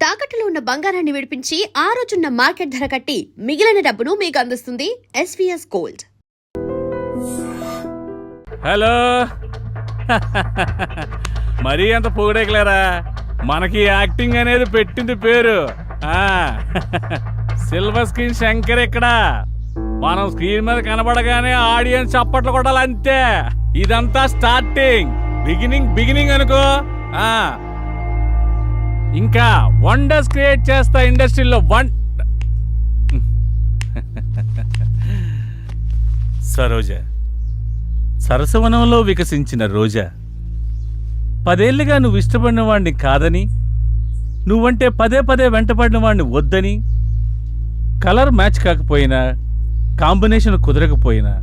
తాకట్టులో ఉన్న బంగారాన్ని విడిపించి ఆ రోజున్న మార్కెట్ ధర కట్టి మిగిలిన డబ్బును మీకు అందిస్తుంది ఎస్వీఎస్ గోల్డ్. హలో మరీ అంత పొగడేకలేరా, మనకి యాక్టింగ్ అనేది పెట్టింది పేరు. సిల్వర్ స్క్రీన్ శంకర్ ఇక్కడ. మనం స్క్రీన్ మీద కనబడగానే ఆడియన్స్ చప్పట్లు కొట్టాలి అంతే. ఇదంతా స్టార్టింగ్, బిగినింగ్ అనుకో. ఇంకా వండర్స్ క్రియేట్ చేస్తా ఇండస్ట్రీలో. సరోజ, సరసవనంలో వికసించిన రోజా, 10 ఏళ్లుగా నువ్వు ఇష్టపడిన వాడిని కాదని, నువ్వంటే పదే వెంటపడిన వాడిని వద్దని, కలర్ మ్యాచ్ కాకపోయినా, కాంబినేషన్ కుదరకపోయినా,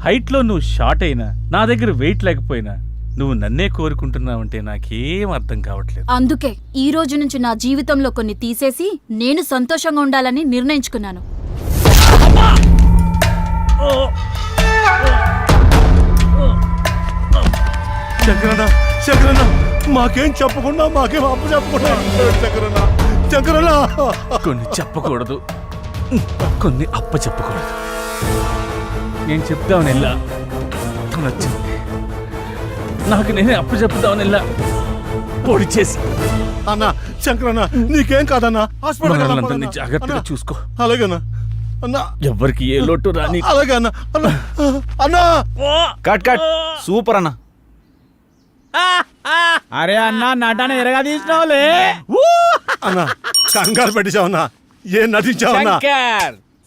హైట్లో నువ్వు షార్ట్ అయినా, నా దగ్గర వెయిట్ లేకపోయినా నువ్వు నన్నే కోరుకుంటున్నావంటే నాకేం అర్థం కావట్లేదు. అందుకే ఈ రోజు నుంచి నా జీవితంలో కొన్ని తీసేసి నేను సంతోషంగా ఉండాలని నిర్ణయించుకున్నాను. శంకరన్న మాకేం చెప్పకుండా, మాకేం అప్పు చెప్పకుండా శంకరన్న కొన్ని చెప్పకూడదు, కొన్ని అప్ప చెప్పకూడదు. నేను చెప్తామని వెళ్ళా, తను వచ్చింది. నాకు నేనే అప్పు చెప్తామని పొడి చేసి. అన్నా శంకరన్న నీకేం కాదన్నా, హాస్పిటల్ జాగ్రత్తగా చూసుకో. అలాగేనా అన్నా, ఎవరికి ఏ లోటు రాని. అలాగే అన్నా. అన్నా కట్ సూపర్ అన్నా. అరే అన్నా, నటన ఎరగా తీసినావులే అన్నా. కంగారు పెట్టించావన్నా, ఏం నటించావన్నా?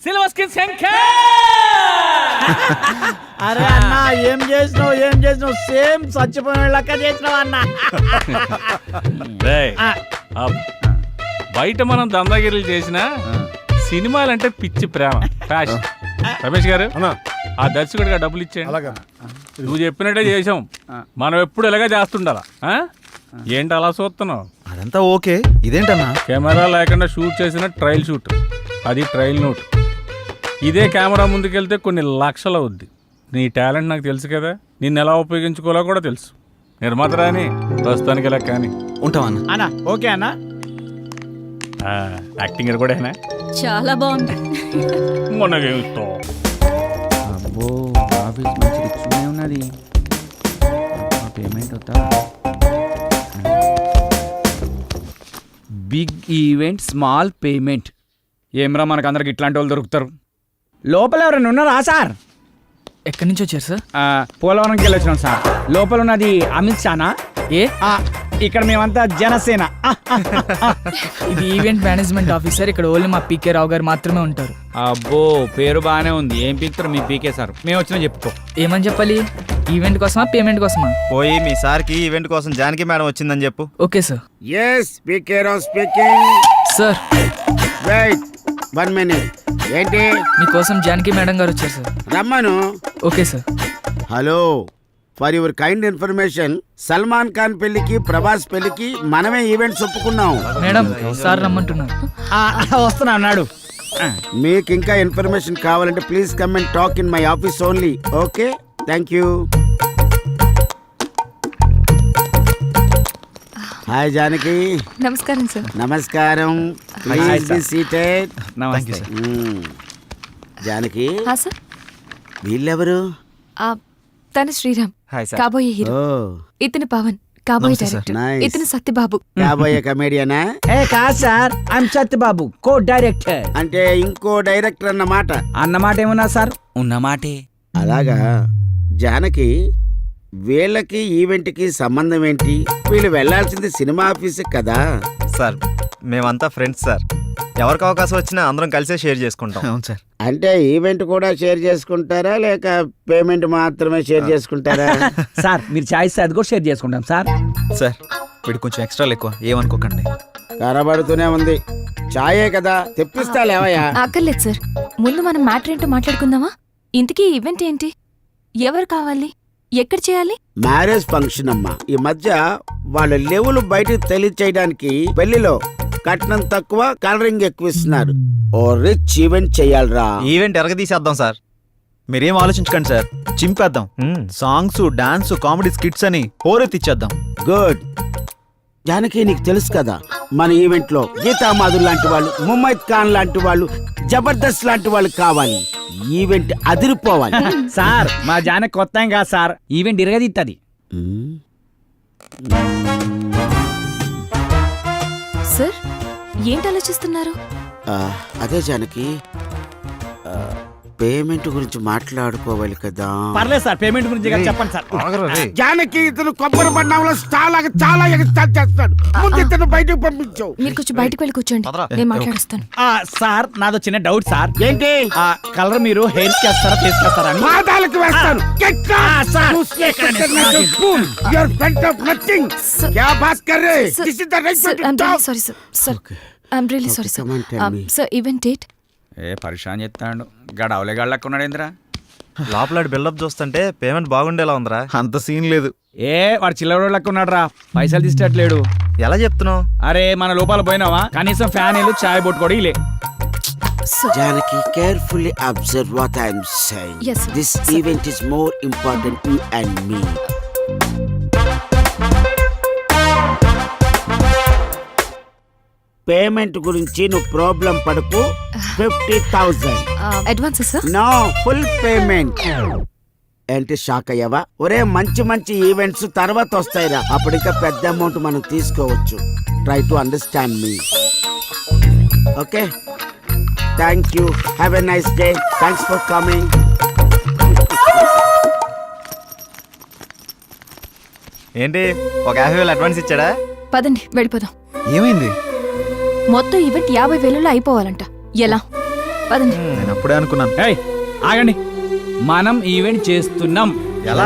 Silver screen Shankar. అరే అన్నా, ఏం చేసినావు సేమ్ చచ్చిపోయిన లెక్క చేసినావు అన్నా. బయట మనం దందాగిరీలు చేసిన సినిమాలంటే పిచ్చి ప్రేమ, ఫ్యాషన్. రమేష్ గారు, ఆ దర్శకుడిగా డబ్బులు ఇచ్చేయండి. నువ్వు చెప్పినట్టే చేసాం. మనం ఎప్పుడు ఇలాగే చేస్తుండాలా? ఏంటి అలా చూస్తున్నావు? అదంతా ఓకే, ఇదేంటన్నా? కెమెరా లేకుండా షూట్ చేసిన ట్రయల్ షూట్, అది ట్రయల్ నోట్. ఇదే కెమెరా ముందుకెళ్తే కొన్ని లక్షలు అవుద్ది. నీ టాలెంట్ నాకు తెలుసు కదా, నిన్ను ఎలా ఉపయోగించుకోవాలో కూడా తెలుసు. నిర్మాత రాని ప్రస్తుతానికి ఇలా కానీ ఉంటావన్నా. అన్నా ఓకే అన్నా. యాక్టింగ్ కూడా చాలా బాగుంది. అబ్బో, ఆఫీస్ మంచి రిచ్గానే ఉన్నది. పేమెంట్ అవుతా. Big event, small payment. ఏమ్రా, మనకు అందరికి ఇట్లాంటి వాళ్ళు దొరుకుతారు. లోపల ఎవరైనా ఉన్నారా సార్? ఎక్కడి నుంచి వచ్చారు సార్? పోలవరంకి వెళ్ళి వచ్చినాం సార్. లోపల ఉన్నది అమిత్ షానా? ఇక్కడ మేమంతా జనసేన. ఇది ఈవెంట్ మేనేజ్మెంట్ ఆఫీసర్. ఇక్కడ ఓన్లీ మా పీకే రావు గారు మాత్రమే ఉంటారు. అబ్బో, పేరు బాగానే ఉంది. ఏం పీకుతారు మీ పీకే సార్? మేము వచ్చినా చెప్పుకో. ఏమని చెప్పాలి? ఈవెంట్ కోసమా, పేమెంట్ కోసమా? పోయి మీ సార్కి ఈవెంట్ కోసం జానకి మేడం వచ్చిందని చెప్పు. Okay sir. S PK Rao speaking. Sir wait 1 minute. ఏంటి? మీకోసం జానకి మేడం గారు వచ్చారు సార్. రమ్మను. Okay sir. Hello, for your kind information, Salman Khan పెళ్లికి, ప్రభాస్ పెళ్లికి మనమే ఈవెంట్స్ ఒప్పుకున్నాం. మేడం సార్ రమ్మంటున్నారు. వస్తున్నా అన్నాడు. మీకు ఇంకా ఇన్ఫర్మేషన్ కావాలంటే please come and talk in my office only. Okay, thank you. Hi Janaki. నమస్కారం సార్. నమస్కారం. Please be seated. నమస్తే. జానకి, సార్. వీళ్ళెవరు? తన శ్రీరామ్, కాబోయే హీరో. ఇతను పవన్, కాబోయే డైరెక్టర్. Nice. ఇతను సత్యబాబు, కాబోయే కమేడియనా? కాదు sir, I'm Satyababu, co director. అంటే ఇంకో డైరెక్టర్ అన్నమాట. అన్నమాట ఏమన్నా సార్? ఉన్నమాటే. అలాగా. జానకి, వీళ్ళకి ఈవెంట్కి సంబంధం ఏంటి? వీళ్ళు వెళ్లాల్సింది సినిమా ఆఫీస్ కదా. సార్ మేమంతా ఫ్రెండ్స్ సార్. ఎవరికి అవకాశం వచ్చినా అందరం కలిసే షేర్ చేసుకుంటాం. అవును సార్. అంటే ఈవెంట్ కూడా షేర్ చేసుకుంటారా, లేక పేమెంట్ మాత్రమే షేర్ చేసుకుంటారా? సార్ మీరు చాయిస్ అది కూడా షేర్ చేసుకుంటాం సార్. సార్ వీడు కొంచెం ఎక్స్ట్రా ఎక్కువ, ఏమనుకోకండి. కనబడుతూనే ఉంది. చాయే కదా, తెప్పిస్తా లేవయ్యా. అక్కర్లేదు సార్. ముందు మనం మ్యాటర్ ఏంటో మాట్లాడుకుందామా? ఇంతకీ ఈవెంట్ ఏంటి? ఎవరు కావాలి? ఎక్కడ చేయాలి? మ్యారేజ్ ఫంక్షన్ అమ్మా. ఈ మధ్య వాళ్ళ లెవెల్ బయటకు తెలియచేయడానికి పెళ్లిలో కట్నం తక్కువ, కలరింగ్ ఎక్కువ ఇస్తున్నారు. ఓ రిచ్ ఈవెంట్ చెయ్యాలరా. ఈవెంట్ ఎరగదీసేద్దాం సార్. మీరేం ఆలోచించకండి సార్, చింపేద్దాం. సాంగ్స్, డాన్స్, కామెడీ స్కిట్స్ అని హోరెత్తిచ్చేద్దాం. గుడ్. జానకి నీకు తెలుసు కదా మన ఈవెంట్ లో గీతా మాధుర్ లాంటి వాళ్ళు, ముమైత్ ఖాన్ లాంటి వాళ్ళు, జబర్దస్త్ లాంటి వాళ్ళు కావాలి. ఈవెంట్ అదిరిపోవాలి. సార్ మా జానకి కొత్త ఏం కాదు సార్, ఈవెంట్ ఇరగదిత్తది. సార్ ఏంటి ఆలోచిస్తున్నారు? అదే జానకి, పేమెంట్ గురించి మాట్లాడుకోవాలి కదా. పర్లేదు సార్, పేమెంట్ గురించి కదా చెప్పండి సార్. జానకి ఇతను కొబ్బరి బండంలో చాలా ఎగస్టాల్ చేస్తాడు. ముందు ఇతను బయటకు పంపించు. మీరు కొంచెం బయటకు వెళ్ళి కూర్చోండి, నేను మాట్లాడుస్తాను. సార్ నాదో చిన్న డౌట్ సార్. ఏంటి? కలర్ మీరు హెయిర్ కి వేస్తారా, ఫేస్ కి వేస్తారా అని? పాదాలకు వేస్తాను. Sorry sir, I'm really sorry come on, tell me. Sir. Event date? ఏ పరిశాన్ చెప్తాడు, గడవలే గళ్ళకున్నాడు ఏంద్రా. లోపల బిల్డప్ చూస్తుంటే పేమెంట్ బాగుండేలా ఉందిరా. అంత సీన్ లేదు. ఏ వాడు చిల్లర లెక్కున్నాడు రా, పైసలు తీసేటట్లేడు. ఎలా చెప్తున్నావు? అరే మన లోపల పోయినావా, కనీసం ఫ్యాన్ ఇల్లు చాయ్ బొట్టు కూడా ఇలే. Janaki, carefully observe what I am saying. Yes, sir. This event is more important you and me. Payment గురించి నువ్వు ప్రాబ్లం పడకు. 50,000. Advance sir? No, full payment. ఏంటి షాక్ అయ్యావా? ఒరే మంచి మంచి ఈవెంట్స్ తర్వాత వస్తాయిరా, అప్పుడు ఇంకా పెద్ద అమౌంట్ మనం తీసుకోవచ్చు. Try to understand me. Okay, thank you. Have a nice day. Thanks for coming. ఏంటి, ఒక 50,000 అడ్వాన్స్ ఇచ్చాడా? పదండి వెళ్ళిపోదాం. ఏమైంది? మొత్తం ఈవెంట్ 50,000లో అయిపోవాలంట. ఎలా? పదండి. నేను అప్పుడే అనుకున్నాను. ఏయ్ ఆగండి, మనం ఈవెంట్ చేస్తున్నాం. ఎలా?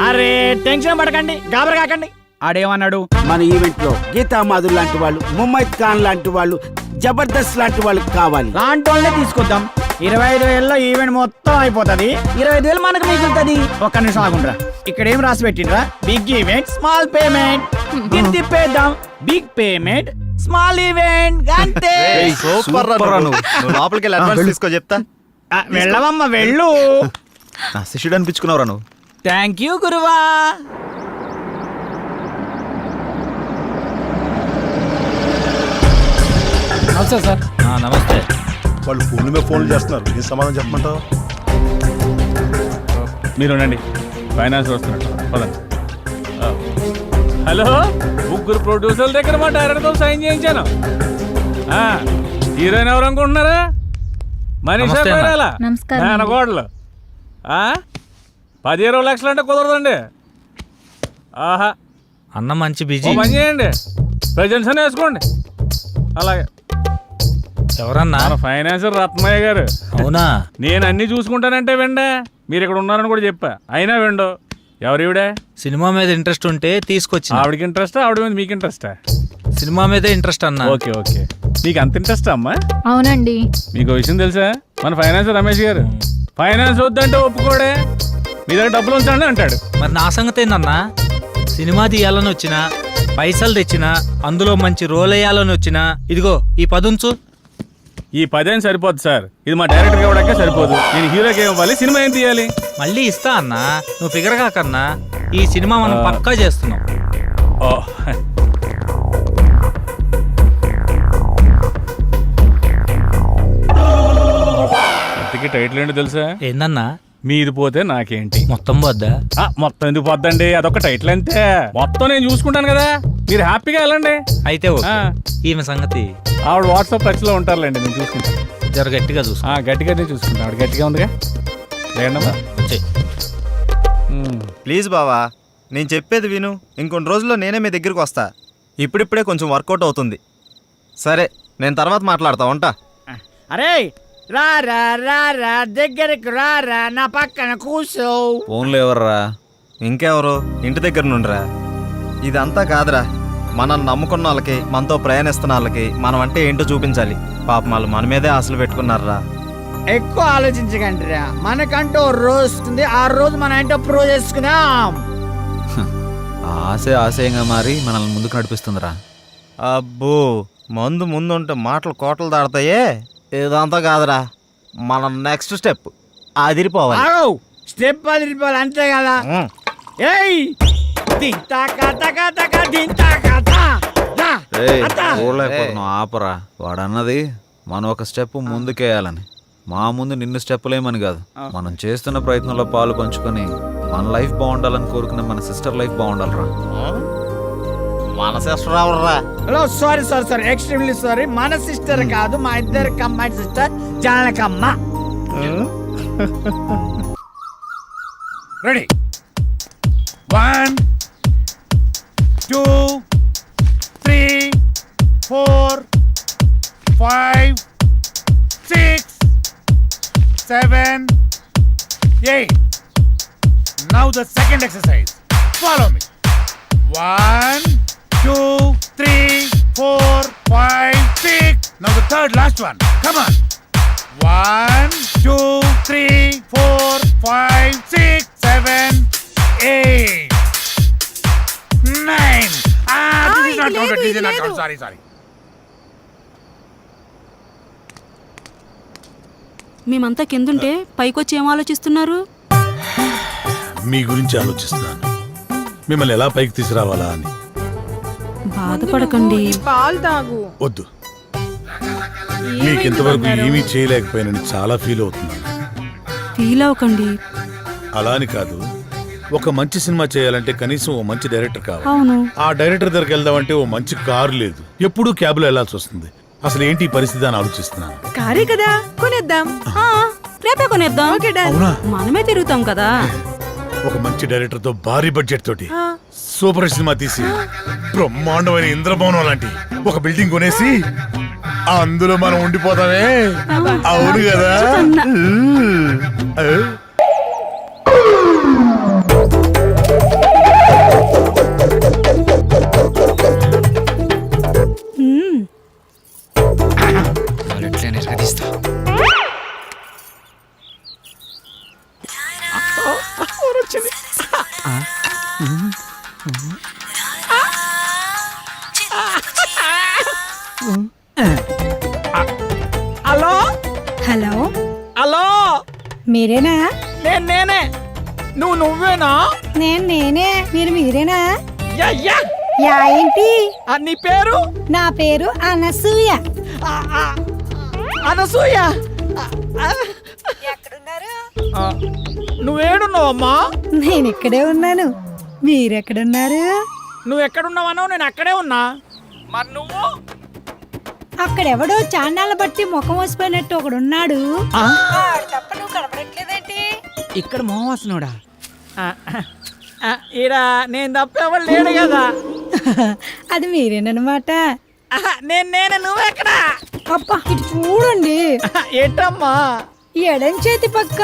అరే టెన్షన్ పడకండి, గాబర కాకండి. ఆడేమన్నాడు? మన ఈవెంట్ లో గీతా మాధుర్ లాంటి వాళ్ళు, ముమైత్ ఖాన్ లాంటి వాళ్ళు, జబర్దస్త్ లాంటి వాళ్ళు కావాలి. లాంటి వాళ్ళే తీసుకొద్దాం. 25,000లో ఈవెంట్ మొత్తం అయిపోతుంది. 25,000 మనకు మిగులుతుంది. ఒక్క నిమిషం ఆగుండ్రా, ఇక్కడ ఏం రాసి పెట్టిండ్రా? Big event small payment. దీన్ని తిప్పేద్దాం. బిగ్ పేమెంట్ స్మాల్ ఈవెంట్ అంతే. సూపర్ రా నువ్వు. నువ్వు లోపలికి వెళ్ళి అడ్వాన్స్ తీసుకో చెప్తా. వెళ్ళవమ్మ వెళ్ళు. నా శిష్యుడు అనిపించుకున్నావురా నువ్వు. థ్యాంక్ యూ గురువా. నమస్తే సార్. నమస్తే. వాళ్ళు ఫోన్ల మీద ఫోన్లు చేస్తున్నారు. ఏం సమాధానం చెప్పమంటావు? మీరు ఉండండి, ఫైనాన్స్ వస్తున్నట్టు. పదండి. హలో, ముగ్గురు ప్రొడ్యూసర్ల దగ్గర మా డైరెక్టర్తో సైన్ చేయించాను. హీరోయిన్ ఎవరు అనుకుంటున్నారా? మనీషా పేరాల మేనగోడలు. 10-20 లక్షలు అంటే కుదరదండి. ఆహా అన్న మంచి బిజీ. ఓ పని చేయండి, ప్రజెంట్స్ అని వేసుకోండి. అలాగే. ఎవరన్నా? మన ఫైనాన్సర్ రత్నయ్య గారు. అవునా? నేను అన్ని చూసుకుంటానంటే వెండే, మీరు ఇక్కడ ఉన్నారని కూడా చెప్పా, అయినా వెండో. ఎవరివిడే? సినిమా మీద ఇంట్రెస్ట్ ఉంటే తీసుకొచ్చి. ఆవిడకి ఇంట్రెస్ట్, ఆవిడ మీద మీకు ఇంట్రెస్టా? సినిమా మీదే ఇంట్రెస్ట్ అన్న. ఓకే ఓకే, నీకు అంత ఇంట్రెస్ట్ అమ్మా? అవునండి. మీకు విషయం తెలుసా, మన ఫైనాన్సర్ రమేష్ గారు ఫైనాన్స్ వద్దంటే ఒప్పుకోడే. మీ దగ్గర డబ్బులు ఉంచండి అంటాడు. మరి నా సంగతి ఏందన్నా? సినిమా తీయాలని వచ్చినా, పైసలు తెచ్చినా, అందులో మంచి రోల్ వేయాలని వచ్చినా, ఇదిగో ఈ 10 ఉంచు. ఈ 10 సరిపోదు సార్, ఇది మా డైరెక్టర్ ఇవ్వడానికే సరిపోదు. నేను హీరోకి ఇవ్వాలి, సినిమా ఏం తీయాలి? మళ్ళీ ఇస్తా అన్నా, నువ్వు ఫిగర్ కాకన్నా. ఈ సినిమా మనం పక్కా చేస్తున్నాం. ఓ ఇంతకీ టైటిల్ ఏంటో తెలుసా? ఏందన్నా? మీది పోతే నాకేంటి. మొత్తం వద్దా? మొత్తం ఎందుకు పోద్దండి, అదొక టైటిల్ అంతే. మొత్తం నేను చూసుకుంటాను కదా, మీరు హ్యాపీగా వెళ్ళండి. అయితే ఓకే. ఈమె సంగతి ఆవిడ వాట్సాప్ టచ్ లో ఉంటారులేండి, నేను చూసుకుంటాను. జర గట్టిగా చూసుకో. గట్టిగానే చూసుకుంటాను. ఆవిడ గట్టిగా ఉందిగా. లేదమ్మా ప్లీజ్ బావా, నేను చెప్పేది విను. ఇంకొన్ని రోజుల్లో నేనే మీ దగ్గరికి వస్తా. ఇప్పుడిప్పుడే కొంచెం వర్కౌట్ అవుతుంది. సరే, నేను తర్వాత మాట్లాడతా. ఉంటా. అరే రారా రారా, దగ్గరికి రారా, నా పక్కన కూర్చో. ఫోన్లో ఎవర్రా? ఇంకెవరు? ఇంటి దగ్గర నుండిరా. ఇదంతా కాదురా, మనల్ని నమ్ముకున్న వాళ్ళకి, మనతో ప్రయాణిస్తున్న వాళ్ళకి మనం అంటే ఏంటో చూపించాలి. పాపం వాళ్ళు మన మీదే ఆశలు పెట్టుకున్నారా. ఎక్కువ ఆలోచించకండి రా, మనకంటూ రోజు వస్తుంది. ఆ రోజు మనం ఏంటో ప్రూవ్ చేసుకుందాం. ఆశే ఆశయంగా మారి మనల్ని ముందుకు నడిపిస్తుందిరా. అబ్బో, మందు ముందుంటే మాటలు కోటలు దాడతాయే. ఇదంతా కాదురా, మన నెక్స్ట్ స్టెప్ అదిరిపోవాలి. స్టెప్ అదిరిపోవాలి అంతే కదా. ఉం. ఏయ్ దింతా కథ కథ దింతా కథ చూడలేకపోతున్నావు ఆపరా. వాడన్నది మనం ఒక స్టెప్ ముందుకేయాలని, మా ముందు నిన్ను స్టెప్పులేమని కాదు. మనం చేస్తున్న ప్రయత్నంలో పాలు పంచుకొని మన లైఫ్ బాగుండాలని కోరుకునే మన సిస్టర్ లైఫ్ బాగుండాలరా. మన సిస్టర్ ఎవర్రా? Hello, sorry sorry sorry, extremely sorry. మన సిస్టర్ కాదు, మా ఇద్దరు combine sister Janakamma. Ready 1 2 3 4 5 6 7 8. Now the second exercise. Follow me. 1 2 3 4 5 6. Now the third last one. Come on. 1 2 3 4 5 6 7 8 9. This is not counted. This is not counted. Sorry. మేమంతా కిందుంటే పైకొచ్చి ఏం ఆలోచిస్తున్నారు? మీ గురించి ఆలోచిస్తున్నాను, మిమ్మల్ని ఎలా పైకి తీసుకురావాలా అని. బాధపడకండి. వద్దు, మీకు ఇంతవరకు ఏమీ చేయలేకపోయానని చాలా ఫీల్ అవుతున్నాను. ఫీల్ అవ్వకండి. అలా అని కాదు, ఒక మంచి సినిమా చేయాలంటే కనీసం ఓ మంచి డైరెక్టర్ కావాలి. అవును. ఆ డైరెక్టర్ దగ్గరికి వెళ్దామంటే ఓ మంచి కారు లేదు, ఎప్పుడూ క్యాబ్లో వెళ్లాల్సి వస్తుంది. అసలు ఏంటి ఈ పరిస్థితి అని ఆలోచిస్తున్నాను. కారే కదా, కొనేద్దాం. రేపే కొనేద్దాం. అవునా? మనమే తిరుగుతాం కదా. ఒక మంచి డైరెక్టర్ తో భారీ బడ్జెట్ తోటి సూపర్ సినిమా తీసి బ్రహ్మాండమైన ఇంద్రభవనం లాంటి ఒక బిల్డింగ్ కొనేసి అందులో మనం ఉండిపోతామే. అవును కదా? హలో హలో, హలో, మీరేనా? నేనే. నువ్వేనా? నేనే. మీరేనా? Yeah yeah. యా ఏంటి? నీ పేరు? నా పేరు అనసూయ. అనసూయ. ఎక్కడున్నారు? నువ్వేడున్నావమ్మా? నేను ఇక్కడే ఉన్నాను. మీరెక్కడున్నారు? నువ్వు ఎక్కడున్నావనో నేను అక్కడే ఉన్నా. మరి నువ్వు? అక్కడెవడో చాన్నాళ్ళ బట్టి ముఖం వసిపోయినట్టు ఒకడున్నాడు. తప్ప నువ్వు కనపడట్లేదేంటి? ఇక్కడ మోహవాసనుడా? ఈడ నేను తప్ప ఎవరు లేడు కదా. అది మీరేనమాట. నేను నువ్వెక్కడ? అబ్బా, ఇటు చూడండి. ఏంటమ్మా? ఎడం చేతి పక్క.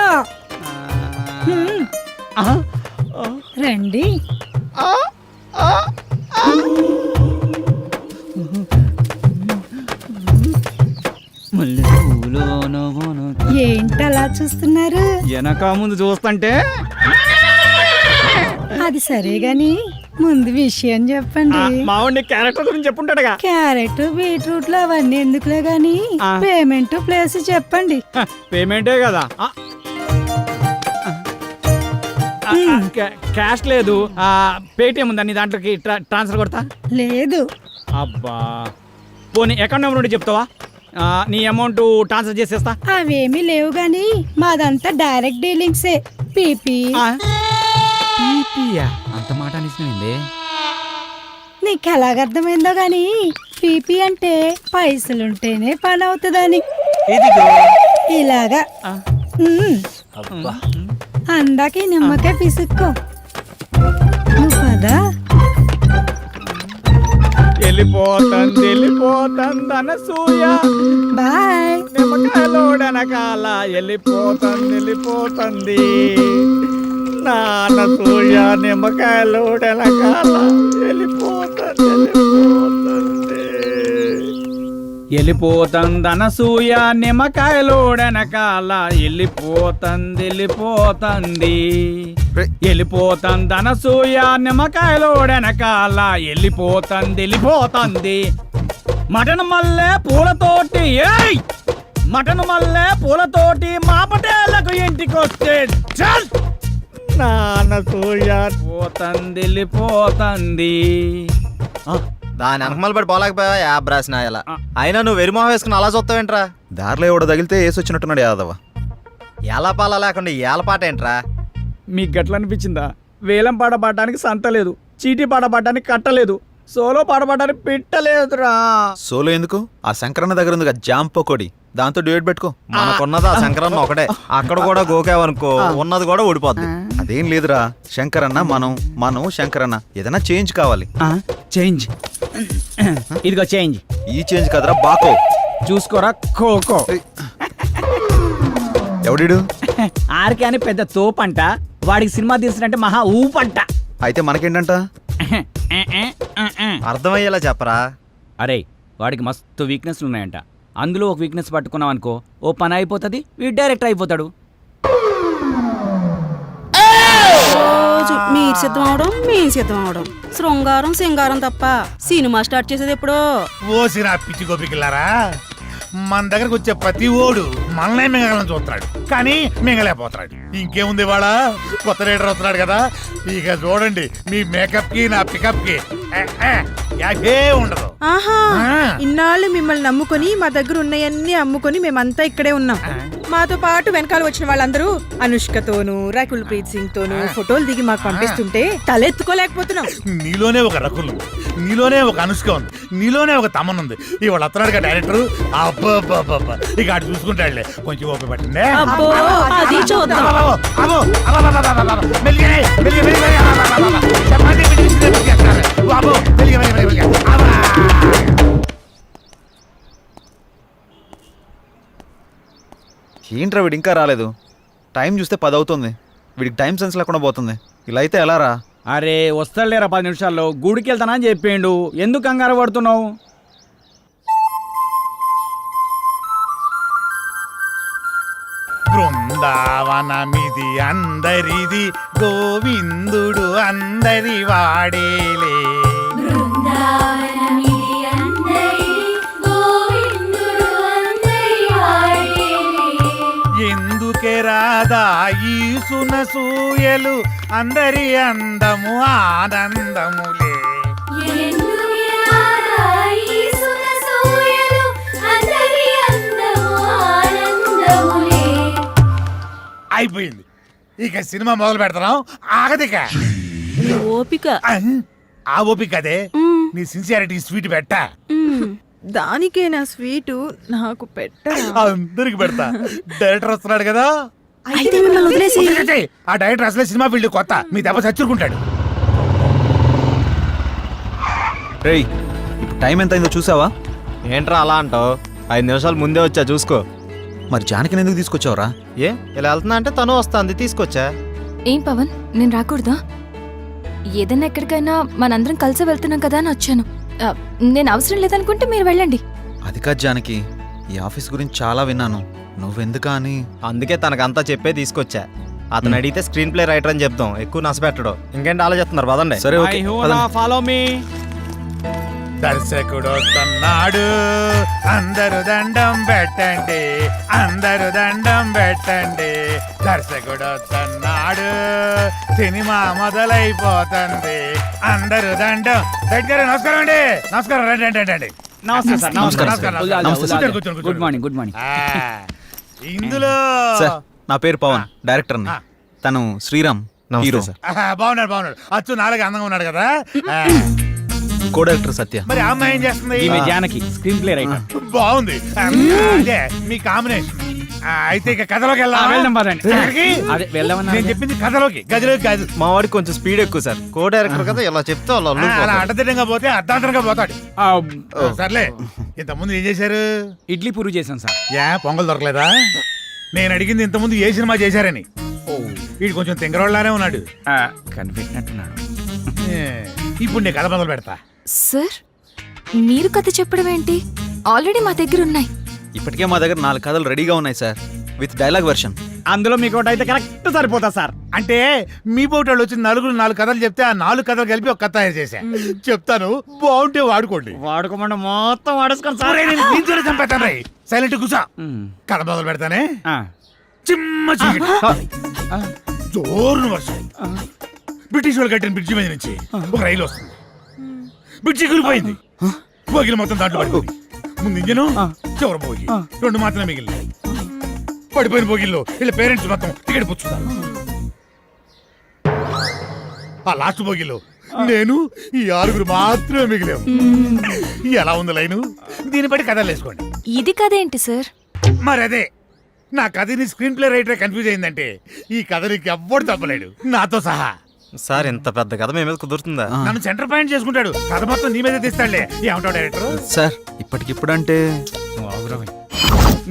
రండి. ఏంటలా చూస్తున్నారు? వెనక ముందు చూస్తుంటే. అది సరే గాని ముందు విషయం చెప్పండి. మావాడి క్యారెక్టర్ గురించి చెప్పుంటాడుగా. క్యారెట్ బీట్రూట్లు అవన్నీ ఎందుకులే గాని పేమెంట్ ప్లేస్ చెప్పండి. పేమెంటే కదా. క్యాష్ లేదు, పేటిఎం ఉందా నీ దాంట్లోకి ట్రాన్స్ఫర్ కొడతా? లేదు. అబ్బా, పోనీ అకౌంట్ నెంబర్ ఉంటే చెప్తావా? నీ అమౌంట్ ట్రాన్స్ఫర్ చేసేస్తా. అవేమీ లేవు గాని మాదంతా డైరెక్ట్ డీలింగ్సే. పీపీ. అంత మాట అనిసింది. నీకు ఎలాగర్థమైందో గాని పీపీ అంటే పైసలుంటేనే పని అవుతుందని. ఇలాగా. అందాక ఈ నిమ్మకాయ పిసుక్కో. నువ్వు కదా. వెళ్ళిపోతుంది అనసూయ. బాయ్. నిమ్మకాయలోడనకాల వెళ్ళిపోతుంది. నా అనసూయ నిమ్మకాయలోడనకాల వెళ్ళిపోతుంది అనసూయ నిమ్మకాయలోడనకాల వెళ్ళిపోతుంది అనసూయ నిమ్మకాయలోడనకాల వెళ్ళిపోతుంది. మటన్ మల్లె పూలతోటి మటన్ మల్లె పూలతోటి మా పటేళ్లకు ఇంటికొస్తే చల్. నా అనసూయ వెళ్ళిపోతుంది. దాని వెనకమల పడి పోలేకపోయావా యాబ్ రాసిన ఇలా అయినా నువ్వు వెరిమోహం వేసుకుని అలా చూస్తావేంట్రా? దారిలో ఎవడో తగిలితే వేసి వచ్చినట్టున్నాడు యాదవ. ఎలా పాల లేకుండా ఏలపాట ఏంట్రా? మీకు గట్ల అనిపించిందా? వేలం పాట పాడడానికి సంత లేదు, చీటీ పాట పాడడానికి కట్టలేదు, సోలో పాట పాడడానికి పెట్టలేదురా. సోలో ఎందుకు? ఆ శంకరన్న దగ్గర ఉంది జాంప్ పకోడి, దాంతో డ్యూయట్ పెట్టుకో. మనకున్నది ఆ శంకరన్న ఒకటే, అక్కడ కూడా గోకావనుకో ఉన్నది కూడా ఊడిపోద్ది. అదేం లేదురా, శంకరన్న మనం శంకరన్న ఏదైనా చేంజ్ కావాలి. చేంజ్, ఇదిగో చేంజ్. ఈ చేంజ్ కదరా బాకో. చూసుకోరా ఖోఖో. ఎవడిడు? ఆర్కే అని పెద్ద తోపంట, వాడికి సినిమా తీసినట్టే మహా ఊపంట. అయితే మనకేంటంట? అర్థమయ్యేలా చెప్పరా. అరే వాడికి మస్తు వీక్నెస్లు ఉన్నాయంట, అందులో ఒక వీక్నెస్ పట్టుకున్నాం అనుకో ఓ పని అయిపోతుంది, వీడు డైరెక్టర్ అయిపోతాడు. రోజు మీరు సిద్ధం అవడం మేము సిద్ధం అవడం, శృంగారం సింగారం తప్ప సినిమా స్టార్ట్ చేసేది ఎప్పుడో. ఓసిరా పిచ్చి గోపికిల్లారా, మన దగ్గరకు వచ్చే ప్రతి ఓడు మనల్నే మింగలని చూస్తున్నాడు, కానీ మింగలేకపోతున్నాడు. ఇంకేముంది వాళ్ళ కొత్త రైడర్ వస్తున్నాడు కదా, ఇక చూడండి మీ మేకప్ కి నా పికప్ కి యాభే ఉండదు. ఆహా, ఇన్నాళ్ళు మిమ్మల్ని నమ్ముకొని మా దగ్గర ఉన్నాయన్నీ అమ్ముకొని మేమంతా ఇక్కడే ఉన్నాం. మాతో పాటు వెనకాల వచ్చిన వాళ్ళందరూ అనుష్కతోనూ రకుల్ ప్రీత్ సింగ్ తోనూ ఫోటోలు దిగి మాకు పంపిస్తుంటే తలెత్తుకోలేకపోతున్నాం. నీలోనే ఒక రకులు, నీలోనే ఒక అనుష్క ఉంది, నీలోనే ఒక తమన్ ఉంది. ఇవాళ వస్తున్నాడు డైరెక్టర్, అబ్బా ఇక అటు చూసుకుంటాడులే. కొంచెం ఓపిక పట్టిందే. అబ్బో, అది చూద్దాం. ఏంట్రా వీడు ఇంకా రాలేదు? టైం చూస్తే 10 అవుతుంది. వీడికి టైం సెన్స్ లేకుండా పోతుంది. ఇలా అయితే ఎలా రా? అరే వస్తాడులేరా 10 నిమిషాల్లో, గుడికి వెళ్తానా అని చెప్పిండు, ఎందుకు కంగారు పడుతున్నావు? బృందావనమిది అందరిది, గోవిందుడు అందరి వాడేలే. ఎందుకే రాదా ఈ సునసూయలు, అందరి అందము ఆనందములే. అయిపోయింది, ఇక సినిమా మొదలు పెడతాం. ఆగదిక ఓపిక, ఆ ఓపిక అదే నీ సిన్సియారిటీ స్వీట్ పెట్టా. దానికేనా స్వీటు నాకు పెట్ట. అందరికి పెడతా. డైరెక్టర్ వస్తున్నాడు కదా, అయితే మిమ్మల్ని వదిలేసి ఆ డైరెక్టర్ అసలే సినిమా ఫీల్డ్ కొత్త, మీ దెబ్బ చచ్చుకుంటాడు. రేయ్ ఇప్పుడు టైం ఎంత అయిందో చూసావా? ఏంట్రా అలా అంటావు? 5 నిమిషాలు ముందే వచ్చా చూసుకో. మరి జానకిని ఎందుకు తీసుకొచ్చావురా? ఏ ఇలా వెళ్తున్నా అంటే తను వస్తుంది, తీసుకొచ్చా. ఏం పవన్, నేను రాకూడదా? ఏదైనా ఎక్కడికైనా మనందరం కలిసి వెళ్తున్నాం కదా అని వచ్చాను. నేను అవసరం లేదనుకుంటే మీరు వెళ్ళండి. అది కాదు జానకి, ఈ ఆఫీస్ గురించి చాలా విన్నాను, నువ్వెందుకా అని. అందుకే తనకంతా చెప్పే తీసుకొచ్చా. అతను అడిగితే స్క్రీన్ ప్లే రైటర్ అని చెప్తాం, ఎక్కువ నచ్చబెట్టడు. ఇంకేంటి ఆలోచిస్తున్నారు? పదండి. సరే ఓకే, ఫాలో మీ. దర్శకుడు వస్తున్నాడు, అందరు దండం పెట్టండి, అందరు దండం పెట్టండి. దర్శకుడు వస్తున్నాడు, సినిమా మొదలైపోతుంది, అందరు దండం దగ్గర. నమస్కారం అండి. నమస్కారం, రండి రండి రండి. నమస్తే సార్. నమస్కారం. కూర్చోండి, కూర్చోండి. Good morning, good morning. ఇందులో సార్ నా పేరు పవన్, డైరెక్టర్ని. తను శ్రీరామ్, హీరో. బాగున్నాడు అచ్చు నాలుగు అందంగా ఉన్నాడు కదా. కో డైరెక్టర్ సత్య. మరి ఆ అమ్మాయి ఏం చేస్తుంది? ఈమె జానకి, స్క్రీన్ ప్లే రైటర్. బాగుంది, అదే మీ కాంబినేషన్. అయితే ఇక కథలోకి వెళ్దాం పదండి. అదే వెళ్దామన్నా. నేను చెప్పింది కథలోకి, గదిలోకి కాదు. మా వాడికి కొంచెం స్పీడ్ ఎక్కువ సార్. కో డైరెక్టర్ కదా, ఇలా చెప్తే అలా అడ్డదిడ్డంగా పోతే అర్ధాంతరంగా పోతాడు. సర్లే, ఇంతకుముందు ఏం చేశారు? ఇడ్లీ పూరి చేశాను సార్. పొంగల్ దొరకలేదా? నేను అడిగింది ఇంతకుముందు ఏ సినిమా చేశారని. వీడు కొంచెం తింగరోళ్ళనే ఉన్నాడు. కనిపెట్టినట్టున్నాడు. ఇప్పుడు నీ కథ మొదలు పెడతా. సార్ మీరు కథ చెప్పడం ఏంటి? ఆల్రెడీ మా దగ్గర ఉన్నాయి. ఇప్పటికే మా దగ్గర 4 కథలు రెడీగా ఉన్నాయి సార్, విత్ డైలాగ్ వెర్షన్. అందులో మీకు ఒకటి అయితే కరెక్ట్ సరిపోతా సార్. అంటే మీ పోటాళ్ళు వచ్చి 4 కథలు చెప్తే ఆ 4 కథలు కలిపి ఒక కథ తయారు చేశా. చెప్తాను, బాగుంటే వాడుకోండి. వాడుకోమంటే మొత్తం వాడేసుకొని సార్. నేను చంపేస్తాను రై. సైలెంట్ కూసా. కథ మొదలు పెడతానే. చిమ్మ చీకటి, జోరున వర్షం, బ్రిటిష్ వాళ్ళు కట్టిన బ్రిడ్జి మీద నుంచి ఒక రైలు వస్తుంది. బ్రిడ్జి కూలిపోయింది. బోగిలు మొత్తం దాంట్లో పడిపోయింది. ముందు ఇంజను, చివరి బోగి, రెండు మాత్రమే మిగిలినాయి. పడిపోయిన బోగిల్లో వీళ్ళ పేరెంట్స్ మొత్తం టికెట్ పుచ్చుతారు. ఆ లాస్ట్ బోగిలో నేను ఈ 6 మాత్రమే మిగిలాము. ఎలా ఉంది లైను? దీన్ని బట్టి కథలు వేసుకోండి. ఇది కదేంటి సార్? మరి అదే నా కథని స్క్రీన్ ప్లే రైటర్ కన్ఫ్యూజ్ అయిందంటే ఈ కథ నీకు ఎవ్వడు తప్పలేడు, నాతో సహా. సార్ ఇంత పెద్ద కథ మీ మీద కుదురుతుందా? నన్ను సెంటర్ పాయింట్ చేసుకుంటాడు, కథ మొత్తం నీ మీదే తీస్తాడులే. ఏమంటావు డైరెక్టర్? సార్ ఇప్పటికిప్పుడంటే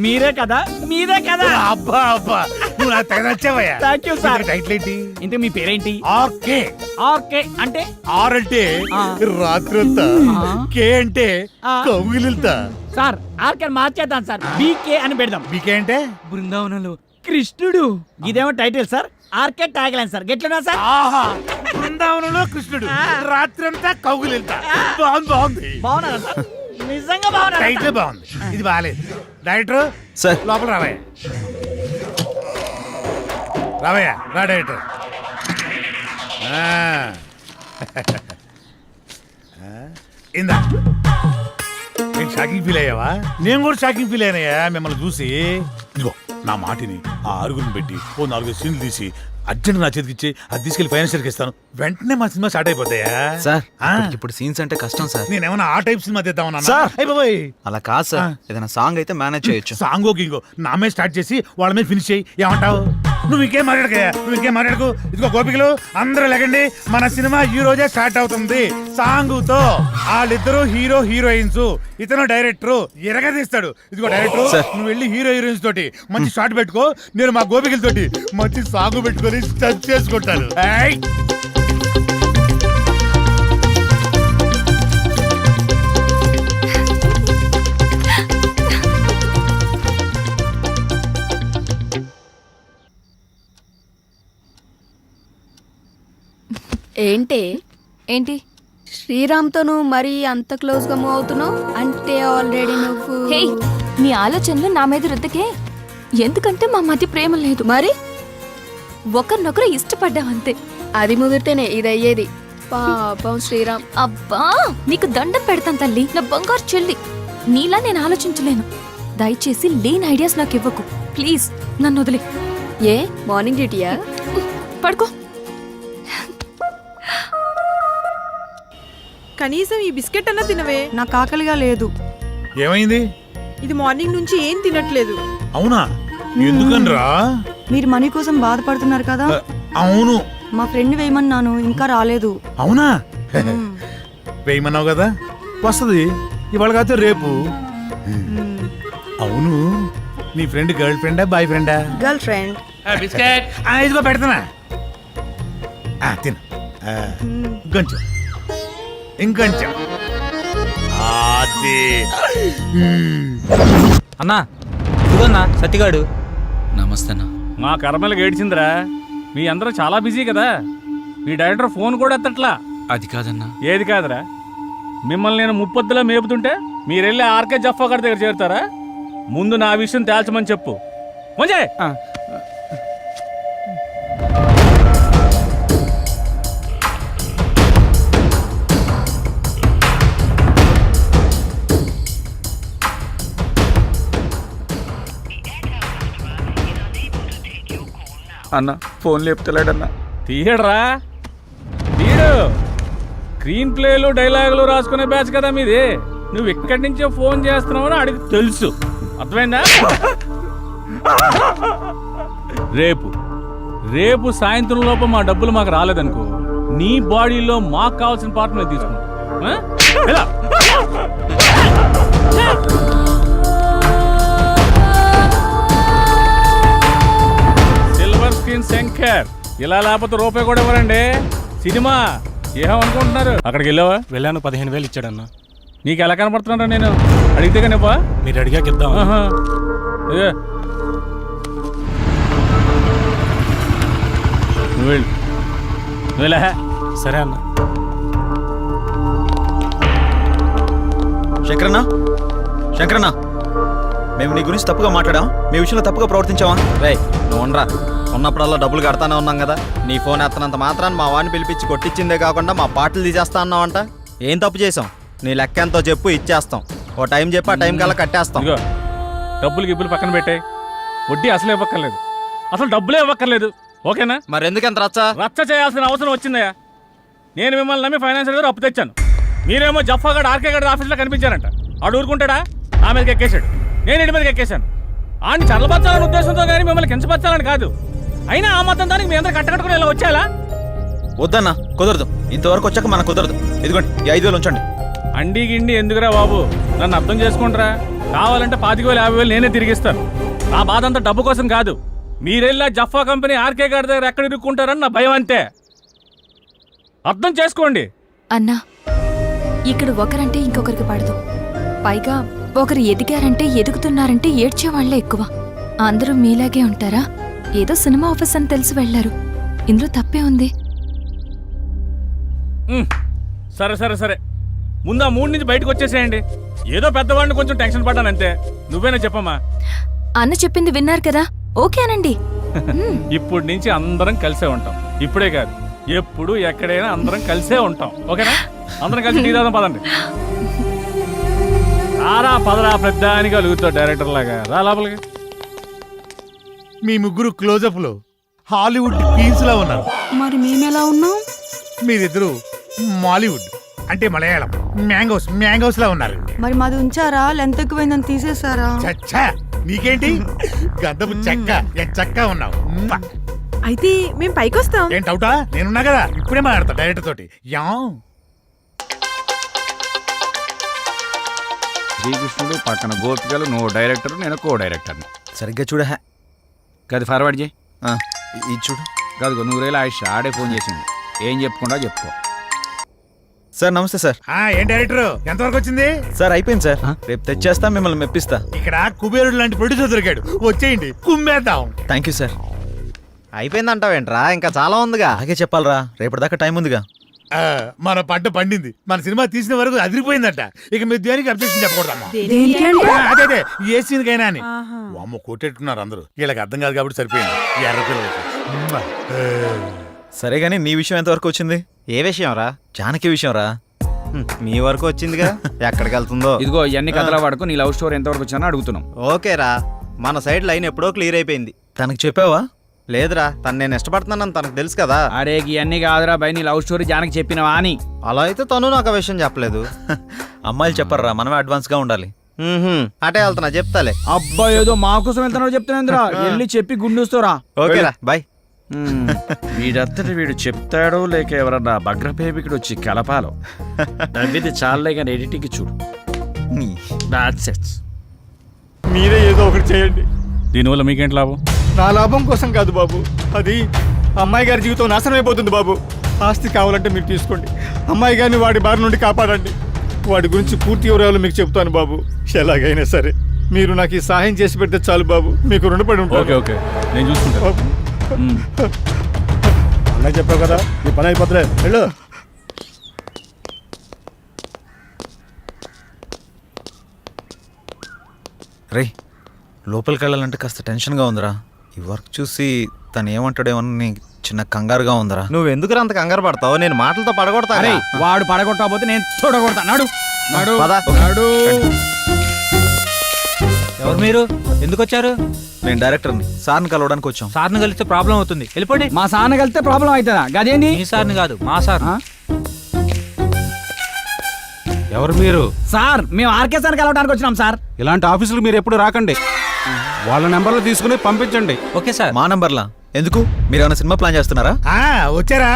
మీరే కదా, మీరే కదా. అబ్బా అబ్బా, నువ్వు నాకు తెగ నచ్చావయ్యా. Thank you sir. టైటిల్ ఏంటి? ఇంతకు మీ పేరేంటి? ఆర్కే. ఆర్కే అంటే? ఆర్ అంటే రాత్రంతా, కే అంటే కౌగిలిల్తా. సార్ ఆర్కే మార్చేద్దాం సార్, బీకే అని పెడదాం. బీకే అంటే బృందావనంలో కృష్ణుడు. ఇదేమో title sir, RK tag line sir. గెట్లున్నా సార్? ఆహా, బృందావనంలో కృష్ణుడు, రాత్రంతా కౌగిలిల్తా. బాగుంది బాగుంది. బాగున్నారా సార్? నిజంగా బాగున్నారా? టైటిల్ బాగుంది, ఇది బాగాలేదు. డైరెక్టర్ సార్ లోపల రావయ్యా. రావయ్యా, రా డైరెక్టర్. ఇందా నేను షాకింగ్ ఫీల్ అయ్యావా? నేను కూడా షాకింగ్ ఫీల్ అయినాయా మిమ్మల్ని చూసి. ఇదిగో నా మాటిని ఆ 6 పెట్టి ఓ 4 సీన్లు తీసి అర్జెంట్ నా చేతికి ఇచ్చి అది తీసుకెళ్లి ఫైనాన్షియల్కి ఇస్తాను. వెంటనే మా సినిమా స్టార్ట్ అయిపోతాయా? సార్ ఇప్పుడు సీన్స్ అంటే కష్టం సార్. నేనేమన్నా ఆ టైప్ సినిమా తెద్దామన్నా? సార్. అయిపోయి అలా కాదు సార్, ఏదైనా సాంగ్ అయితే మేనేజ్ చేయొచ్చు. సాంగో గింగో నా మీద స్టార్ట్ చేసి వాళ్ళ మీద ఫినిష్ చేయి. ఏమంటావు? నువ్వు ఇంకేం మాట్లాడకయ్యా, నువ్వు ఇంకేం మాట్లాడకు. ఇదిగో గోపికలు అందరూ లెగండి, మన సినిమా ఈ రోజే స్టార్ట్ అవుతుంది సాంగుతో. వాళ్ళిద్దరు హీరో హీరోయిన్స్, ఇతను డైరెక్టర్ ఎరగదీస్తాడు. ఇదిగో డైరెక్టర్, నువ్వు వెళ్ళి హీరో హీరోయిన్స్ తోటి మంచి షాట్ పెట్టుకో, నేను మా గోపికలతోటి మంచి సాంగ్ పెట్టుకొని టచ్ చేసుకుంటాను. ఏంటి ఏంటి శ్రీరామ్తో నువ్వు మరీ అంత క్లోజ్ గా మూవ్ అవుతున్నావు అంటే ఆల్రెడీ నువ్వు. హే, నీ ఆలోచనలు నా మీద రుద్దకే. ఎందుకంటే మా మధ్య ప్రేమ లేదు, మరి ఒకరినొకరు ఇష్టపడ్డామంతే. అది ముదిరితేనే ఇది అయ్యేది. పాపం శ్రీరామ్. అబ్బా, నీకు దండం పెడతాను తల్లి, నా బంగారు చెల్లి. నీలా నేను ఆలోచించలేను. దయచేసి లేని ఐడియాస్ నాకు ఇవ్వకు ప్లీజ్. నన్ను వదిలే. ఏ మార్నింగ్ డ్యూటీయా? పడుకో. కనీసం ఈ బిస్కెట్ అన్నా తినవే. నాకు ఆకలిగా లేదు. ఏమైంది? ఇది మార్నింగ్ నుంచి ఏం తినట్లేదు. అవునా? ఎందుకనరా? మీరు మనీ కోసం బాధపడుతున్నారు కదా. అవును. మా ఫ్రెండ్ వేయమన్నాను, ఇంకా రాలేదు. అవునా? వేయమన్నావు కదా, వస్తుంది ఇవాళ కాదు రేపు. అవును, నీ ఫ్రెండ్ గర్ల్ ఫ్రెండా బాయ్ ఫ్రెండా? Girl friend. ఇదిగో పెడతానా, తిను. ఇంకొంచెం ఇంకొంచెం. అన్నా ఇదిగోన్నా సత్తిగాడు. నమస్తే అన్న. మా కర్మలకు ఏడ్చిందిరా. మీ అందరూ చాలా బిజీ కదా, మీ డైరెక్టర్ ఫోన్ కూడా ఎత్తట్లా. అది కాదన్నా. ఏది కాదురా? మిమ్మల్ని నేను ముప్పొద్దులా మేపుతుంటే మీరెళ్ళి ఆర్కే జఫా గారి దగ్గర చేరుతారా? ముందు నా విషయం తేల్చమని చెప్పు. మంచి అన్న ఫోన్ లేపుతలేడన్నా. తీయడరా, తీయడు. స్క్రీన్ ప్లేలు డైలాగులు రాసుకునే బ్యాచ్ కదా మీది. నువ్వు ఇక్కడి నుంచే ఫోన్ చేస్తున్నావని అడిగి తెలుసు, అర్థమైందా? రేపు సాయంత్రం లోపు మా డబ్బులు మాకు రాలేదనుకో, నీ బాడీలో మాకు కావాల్సిన పార్ట్ మేము తీసుకుంటాం. సిల్వర్ స్క్రీన్ శంకర్, ఇలా లేకపోతే రూపాయి కూడా ఇవ్వరండి. సినిమా ఏమనుకుంటున్నారు? అక్కడికి వెళ్ళావా? వెళ్ళాను, 15,000 ఇచ్చాడన్నా. నీకు ఎలా కనపడుతున్నారా? నేను అడిగితే కనివ్వా? మీరు అడిగాక ఇద్దాం. నువ్వు వెళ్ళా. సరే అన్న. శంకరన్నా, శంకరన్నా, మేము నీ గురించి తప్పుగా మాట్లాడాం, మీ విషయంలో తప్పుగా ప్రవర్తించావా? రే నువ్వు ఉండరా, ఉన్నప్పుడల్లా డబ్బులు కడతానే ఉన్నాం కదా. నీ ఫోన్ ఎత్తనంత మాత్రాన్ని మా వాడిని పిలిపించి కొట్టించిందే కాకుండా మా పాటలు తీసేస్తా అన్నావంట. ఏం తప్పు చేసాం? నీ లెక్క ఎంతో చెప్పు, ఇచ్చేస్తాం. ఓ టైం చెప్పి ఆ టైం కల్లా కట్టేస్తాం. ఇదిగో డబ్బులు గిబ్బులు పక్కన పెట్టాయి, వడ్డీ అసలు ఇవ్వక్కర్లేదు, అసలు డబ్బులే ఇవ్వక్కర్లేదు. ఓకేనా? మరి ఎందుకు ఎంత రచ్చ? రచ్చ చేయాల్సిన అవసరం వచ్చిందయ్యా. నేను మిమ్మల్ని నమ్మి ఫైనాన్షియల్ గారు అప్పు తెచ్చాను. మీరేమో జఫాగడ్ ఆర్కే గడ్ ఆఫీస్లో కనిపించారంట. ఆడు ఊరుకుంటాడా? నా మీదకి ఎక్కేశాడు, నేను ఇంటి మీదకి ఎక్కేశాను. ఆయన చల్లబచ్చాలని ఉద్దేశంతో కానీ మిమ్మల్ని కించపరచాలని కాదు. అయినా ఆ మొత్తం దానికి మీ అందరూ కట్టకట్టుకుని ఇలా వచ్చేలా? వద్దన్నా, కుదరదు. ఇంతవరకు వచ్చాక మనకు కుదరదు. ఇదిగోండి ఈ 5,000 ఉంచండి. అండి గిండి ఎందుకురా బాబు, నన్ను అర్థం చేసుకుంటారా? కావాలంటే 25,000 50,000 నేనే తిరిగిస్తాను. నా బాధ అంతా డబ్బు కోసం కాదు. మీరెళ్ళా జఫా కంపెనీ ఆర్కే గారి దగ్గర ఎక్కడ ఇరుక్కుంటారని నా భయం అంతే. అర్థం చేసుకోండి. అన్నా, ఇక్కడ ఒకరంటే ఇంకొకరికి పడదు. పైగా ఒకరు ఎదిగారంటే ఎదుగుతున్నారంటే ఏడ్చేవాళ్లే ఎక్కువ. అందరూ మీలాగే ఉంటారా? ఏదో సినిమా ఆఫీస్ అని తెలిసి వెళ్లారు. ఇందులో తప్పే ఉంది. సరే సరే సరే, ముందు ఆ 3 నుంచి బయటకు వచ్చేసేయండి. ఏదో పెద్దవాడిని కొంచెం టెన్షన్ పడ్డానంతే. నువ్వేనా చెప్పమ్మా? అన్న చెప్పింది విన్నారు కదా, ఓకేనండి. ఇప్పటి నుంచి అందరం కలిసే ఉంటాం. ఇప్పుడే కాదు, ఎప్పుడు ఎక్కడైనా అందరం కలిసే ఉంటాం. ఓకేనా? అందరం కలిసి టీ తాగుదాం, పదండి. రారా పదరా, పెద్దానికి అలుగుతావు డైరెక్టర్ లాగా. రా లోపలికి. మీ ముగ్గురు క్లోజప్ లో హాలీవుడ్ క్వీన్స్ లా ఉన్నారు. మరి మేమెలా ఉన్నాం? మీరిద్దరు మాలీవుడ్ అంటే మలయాళం మ్యాంగోస్ లా ఉన్నారు. మరి మాది ఉంచారా? లెంత్ ఎక్కువైందని తీసేసారా? చచ్చా, నీకేంటి గంధపు చెక్క చక్క ఉన్నావు. అయితే మేము పైకి వస్తాం. ఏంటి అవుటా? నేనున్నా కదా, ఇప్పుడే మాట్లాడతా డైరెక్టర్ తోటి. యా శ్రీకృష్ణుడు పక్కన గోపికలు, నువ్వు డైరెక్టర్, నేను కో డైరెక్టర్ని. సరిగ్గా చూడ. గది ఫార్వర్డ్ చేయి. ఇది చూడు. కాదు, నూరేళ్ళ ఆయుష్ ఆడే ఫోన్ చేసింది. ఏం చెప్పుకుండా చెప్పుకో. సార్ నమస్తే సార్. ఏం డైరెక్టర్, ఎంతవరకు వచ్చింది? సార్ అయిపోయింది సార్, రేపు తెచ్చేస్తా, మిమ్మల్ని మెప్పిస్తా. ఇక్కడ కుబేరుడు లాంటి ప్రొడ్యూసర్ దొరికాడు, వచ్చేయండి కుమ్మేద్దాం. Thank you sir. అయిపోయిందంటావేంట్రా? ఇంకా చాలా ఉందిగా. అలాగే చెప్పాలరా, రేపటిదాకా టైం ఉందిగా. మన పంట పండింది, మన సినిమా తీసిన వరకు అదిరిపోయిందట. ఇక మీరు దేనికి అబ్జెక్షన్ చెప్పకూడదమ్మా. అదే ఏ సీన్ కైనా అని. అమ్మ కొట్టేట్టున్నారు అందరూ, వీళ్ళకి అర్థం కాదు కాబట్టి సరిపోయింది. ఎర్ర పిల్లలకి. సరే గానీ నీ విషయం ఎంతవరకు వచ్చింది? ఏ విషయం రా? జానకి విషయం రా. మీ వరకు వచ్చిందిగా, ఎక్కడికి వెళ్తుందో. ఇదిగో ఇవన్నీ కథల వాడుకో. నీ లవ్ స్టోరీ ఎంతవరకు వచ్చినా అడుగుతున్నాం. ఓకేరా, మన సైడ్ లైన్ ఎప్పుడో క్లియర్ అయిపోయింది. తనకి చెప్పావా? లేదురా, తను నేను ఇష్టపడుతున్నాను తనకు తెలుసు కదా. అరే ఇవన్నీ కాదురా బై, నీ లవ్ స్టోరీ జానకి చెప్పినవా అని. అలా అయితే తను నాకు ఆ విషయం చెప్పలేదు. అమ్మాయిలు చెప్పరా, మనమే అడ్వాన్స్ గా ఉండాలి. అటే వెళ్తున్నా, చెప్తాలే. అబ్బా ఏదో మా కోసం వెళ్తున్నాడు చెప్తున్నా. వెళ్ళి చెప్పి గుండూస్తోరా. ఓకేరా, బాయ్. వీడంతటి వీడు చెప్తాడో లేక ఎవరన్నా భగ్రపేపికుడు వచ్చి కలపాలో. నవ్విది చాలే కానీ ఎడిటింగ్ చూడు. మీరే ఏదో ఒకటి చేయండి. దీనివల్ల మీకేంటి లాభం? నా లాభం కోసం కాదు బాబు, అది అమ్మాయి గారి జీవితం నాశనం అయిపోతుంది బాబు. ఆస్తి కావాలంటే మీరు తీసుకోండి, అమ్మాయి గారిని వాడి బారి నుండి కాపాడండి. వాడి గురించి పూర్తి వివరాలు మీకు చెప్తాను బాబు. ఎలాగైనా సరే మీరు నాకు ఈ సహాయం చేసి పెడితే చాలు బాబు, మీకు రుణపడి ఉంటాను. ఓకే ఓకే, నేను చూసుకుంటా. అలా చెప్పావు కదా, నీ పని అయిపోతులే, వెళ్ళు. రే, లోపలికి వెళ్ళాలంటే కాస్త టెన్షన్గా ఉందిరా. ఈ వర్క్ చూసి తను ఏమంటాడేమని చిన్న కంగారుగా ఉందిరా. నువ్వు ఎందుకు అంత కంగారు పడతావు? నేను మాటలతో పడగొడతా. వాడు పడగొట్టకపోతే నేను చూడగొడతా. నాడు ఎవరు మీరు? ఎందుకు వచ్చారు? నేను డైరెక్టర్ని, సార్ని కలవడానికి వచ్చాం. సార్ని కలిస్తే ప్రాబ్లం అవుతుంది, వెళ్ళిపోండి. మా సార్ని కలిస్తే ప్రాబ్లం అవుతుందా? గదేంది? మీ సార్ని కాదు, మా సార్. ఎవరు మీరు? సార్ మేము ఆర్కే సార్ కలవడానికి వచ్చినాం సార్. ఇలాంటి ఆఫీసులు మీరు ఎప్పుడు రాకండి, వాళ్ళ నెంబర్లు తీసుకుని పంపించండి. Okay sir. మా నంబర్లా ఎందుకు? మీరు ఏమైనా సినిమా ప్లాన్ చేస్తున్నారా? వచ్చారా?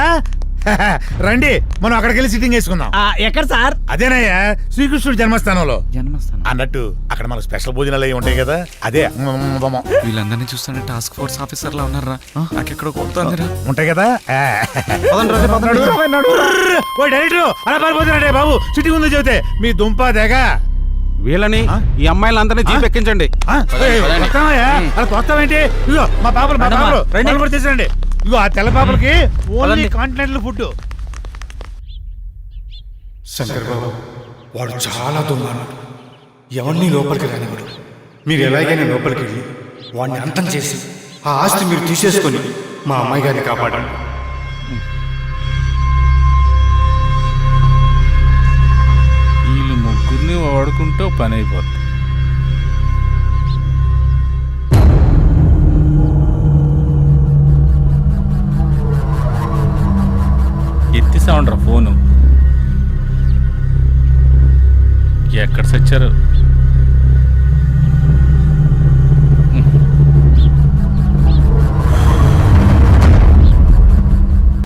రండి, మనం అక్కడికి వెళ్ళి సిట్టింగ్ వేసుకుందాం. ఎక్కడ సార్? అదేనయ్యా, శ్రీకృష్ణుడు జన్మస్థానంలో. జన్మస్థానం అన్నట్టు అక్కడ మనకు స్పెషల్ భోజనాలు అవి ఉంటాయి కదా, అదే వీళ్ళందరినీ చూస్తుంటే టాస్క్ ఫోర్స్ ఆఫీసర్ లా ఉన్నారా? నాకెక్కడ కొడుతుంది ఉంటాయి కదా. డైరెక్టర్ అలా పారిపోతున్నాడే బాబు, సిట్టింగ్ ఉందో చెబితే మీ దుంప దేగ. వీళ్ళని ఈ అమ్మాయిలందరినీ జీప్ ఎక్కించండి. అలా తోస్తావేంటి? ఇగో మా పాపలు తీసుకురండి. ఇగో ఆ తెల్ల పాపలకి ఓన్లీ కాంటినెంటల్ ఫుడ్. శంకర్ బాబు, వాడు చాలా దుర్మార్గుడు, ఎవరిని లోపలికి రానివాడు. మీరు ఎలాగైనా లోపలికి వెళ్ళి వాడిని అంతం చేసి ఆ ఆస్తి మీరు తీసేసుకొని మా అమ్మాయి గారిని కాపాడండి. పట్టుకుని వాడుకుంటే ఓ పని అయిపోద్ది. ఎత్తిసామండ్రా ఫోను. ఎక్కడ సచ్చారు?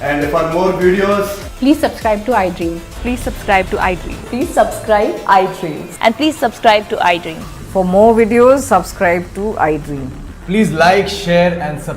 And for more videos, Please subscribe to iDream. Please subscribe to iDream. Please subscribe iDream. And please subscribe to iDream. For more videos, subscribe to iDream. please like, share and subscribe.